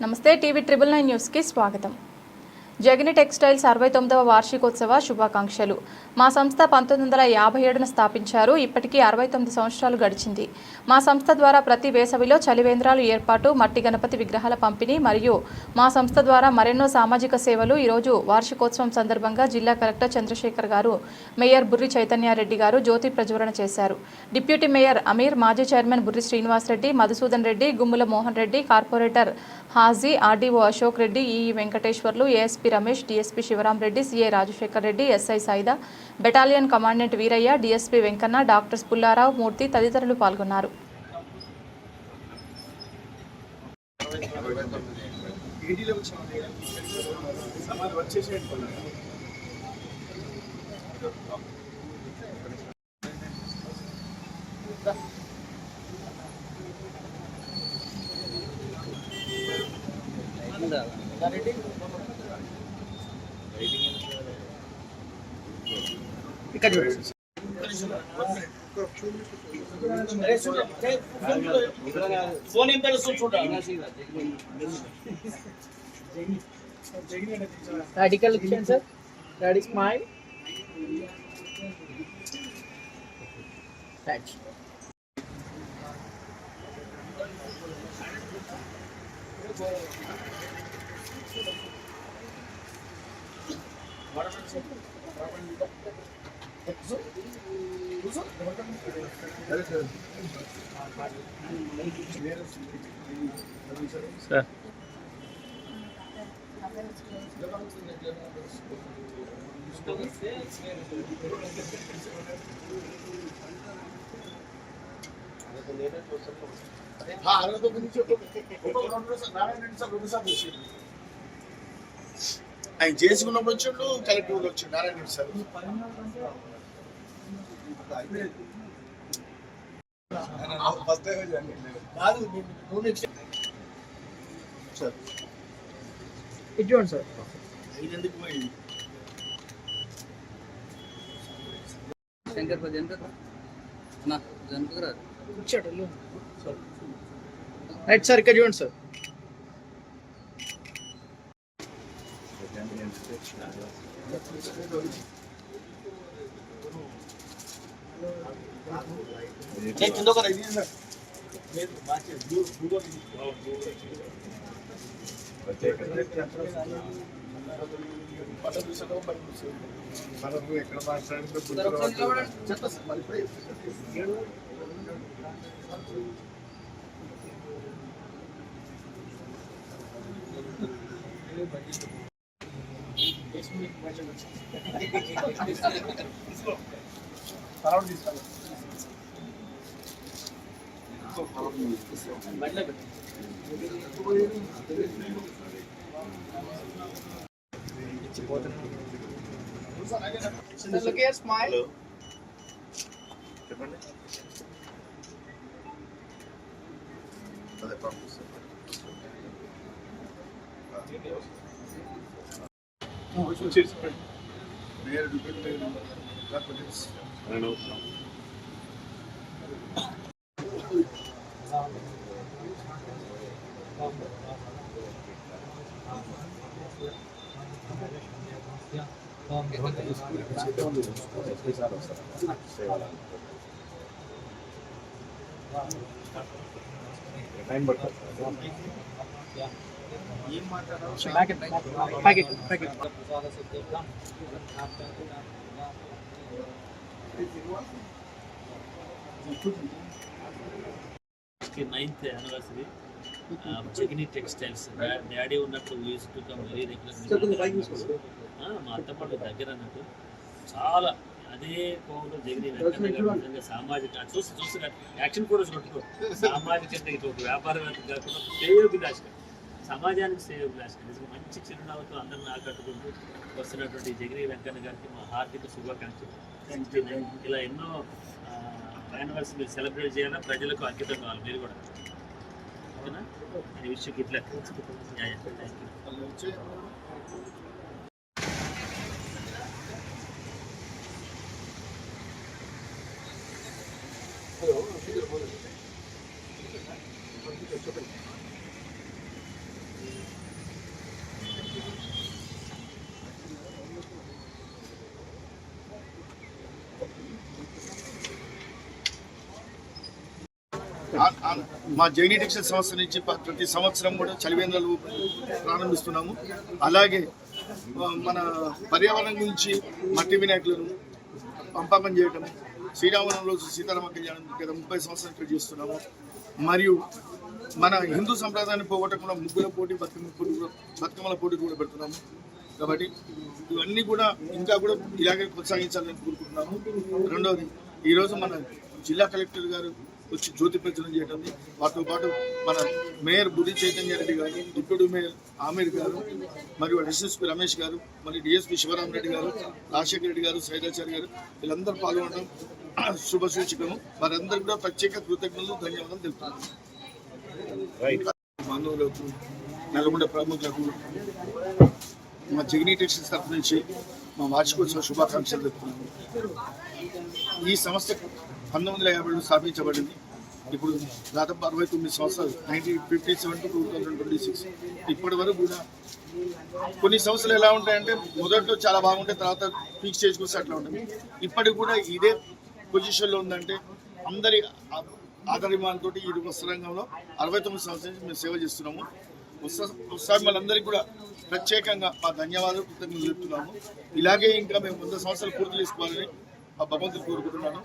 నమస్తే టీవీ 999 న్యూస్కి స్వాగతం. జగని టెక్స్టైల్స్ 69వ వార్షికోత్సవ శుభాకాంక్షలు. మా సంస్థ 1957న స్థాపించారు. ఇప్పటికీ 69 సంవత్సరాలు గడిచింది. మా సంస్థ ద్వారా ప్రతి వేసవిలో చలివేంద్రాలు ఏర్పాటు, మట్టి గణపతి విగ్రహాల పంపిణీ మరియు మా సంస్థ ద్వారా మరెన్నో సామాజిక సేవలు. ఈరోజు వార్షికోత్సవం సందర్భంగా జిల్లా కలెక్టర్ చంద్రశేఖర్ గారు, మేయర్ బుర్రి చైతన్యారెడ్డి గారు జ్యోతి ప్రజ్వలన చేశారు. డిప్యూటీ మేయర్ అమీర్, మాజీ chairman Burri Srinivas Reddy, Madhusudan Reddy, Gummula Mohan Reddy, corporator Haji, RDO Ashok Reddy, EE Venkateswarlu, ASP Ramesh, DSP Sivaram Reddy, CI Rajasekhar Reddy, SI Saida, battalion commandant Veeraiah, DSP Venkanna, doctors Pullarao, Murthy తదితరులు పాల్గొన్నారు. Radical action, sir. Ready, smile. Touch. Sir. ఆయన చేసుకున్నప్పుడు వచ్చిండు, కలెక్టర్ వచ్చిండు నారాయణ రెడ్డి సార్. ఇటువంటి సార్ ఐదెందుకు పోయింది శంకర్ ఇచ్చాడు రైట్ సార్. ఇక్కడ చూడండి సార్. ఎక్కడ మాట్లాడితే స్మైల్. చెప్పండి. మేయర్ డిప్యూటీ టైం పడుతుంది. ప్యాకెట్ 9th anniversary జగని టెక్స్టైల్స్. డాడీ ఉన్నప్పుడు use to come very regular. మా అత్తపాటు దగ్గర అన్నట్టు చాలా అదే కోవలో జగని వెంకన్న సామాజిక చూసి యాక్షన్ కూడా చూడటం సామాజిక ఇటు ఒక వ్యాపారవేత్త కాకుండా శ్రేయోభిలాష, సమాజానికి శ్రేయోభిలాష, నిజంగా మంచి చిరునవ్వుతో అందరిని ఆకట్టుకుంటూ వస్తున్నటువంటి జగని వెంకన్న గారికి మా హార్దిక శుభాకాంక్షలు. 69 ఇలా ఎన్నో యానివర్సరీ మీరు సెలబ్రేట్ చేయాలా, ప్రజలకు అంకితం కావాలి మీరు కూడా. ఓకేనా? ఈ విషయం ఇట్లా థ్యాంక్ యూ. మా జైని టెక్స్టైల్ సంస్థ నుంచి ప్రతి సంవత్సరం కూడా చలివేంద్రాలు ప్రారంభిస్తున్నాము. అలాగే మన పర్యావరణం గురించి మట్టి వినాయకులను పంపకం చేయటం, శ్రీరామనవమి రోజు సీతారామ కళ్యాణం గత 30 సంవత్సరాలు ఇక్కడ చేస్తున్నాము. మరియు మన హిందూ సంప్రదాయాన్ని పోగొట్టకుండా ముగ్గుల పోటీ, బతుకమ్మల పోటీ కూడా పెడుతున్నాము. కాబట్టి ఇవన్నీ కూడా ఇంకా కూడా ఇలాగే కొనసాగించాలని కోరుకుంటున్నాము. రెండవది, ఈరోజు మన జిల్లా కలెక్టర్ గారు వచ్చి జ్యోతి ప్రచురణ చేయడం, వాటితో పాటు మన మేయర్ బుద్ధి చైతన్య రెడ్డి గారు, డిప్యూటీ మేయర్ ఆమీర్ గారు, మరియు ఎస్ఎస్పీ రమేష్ గారు, మరియు డిఎస్పీ శివరామరెడ్డి గారు, రాజశేఖర రెడ్డి గారు, సైదాచారి గారు, వీళ్ళందరూ పాల్గొనడం శుభ సూచకము. వారందరూ కూడా ప్రత్యేక కృతజ్ఞతలు, ధన్యవాదాలు తెలుపుతున్నాము. మానవులకు, నల్గొండ ప్రముఖులకు మా జగనీ టెక్స్టైల్స్ తరఫు నుంచి మా వార్షికోత్సవ శుభాకాంక్షలు తెలుపుతున్నాము. ఈ సంస్థ 1950లో స్థాపించబడింది. ఇప్పుడు దాదాపు 69 సంవత్సరాలు, 1957 to 2026. ఇప్పటి వరకు కూడా కొన్ని సంస్థలు ఎలా ఉంటాయంటే మొదట్లో చాలా బాగుంటాయి, తర్వాత పీక్ స్టేజ్కి వస్తే అట్లా ఉంటుంది. ఇప్పటికి కూడా ఇదే పొజిషన్లో ఉందంటే అందరి ఆదరిమానంతో ఈ వస్త్ర రంగంలో 69 సంవత్సరాల నుంచి మేము సేవ చేస్తున్నాము. ఒకసారి మనందరికీ కూడా ప్రత్యేకంగా మా ధన్యవాదాలు, కృతజ్ఞతలు చెప్తున్నాము. ఇలాగే ఇంకా మేము 100 సంవత్సరాలు పూర్తి చేసుకోవాలని ఆ భగవంతుడు కోరుకుంటున్నాను.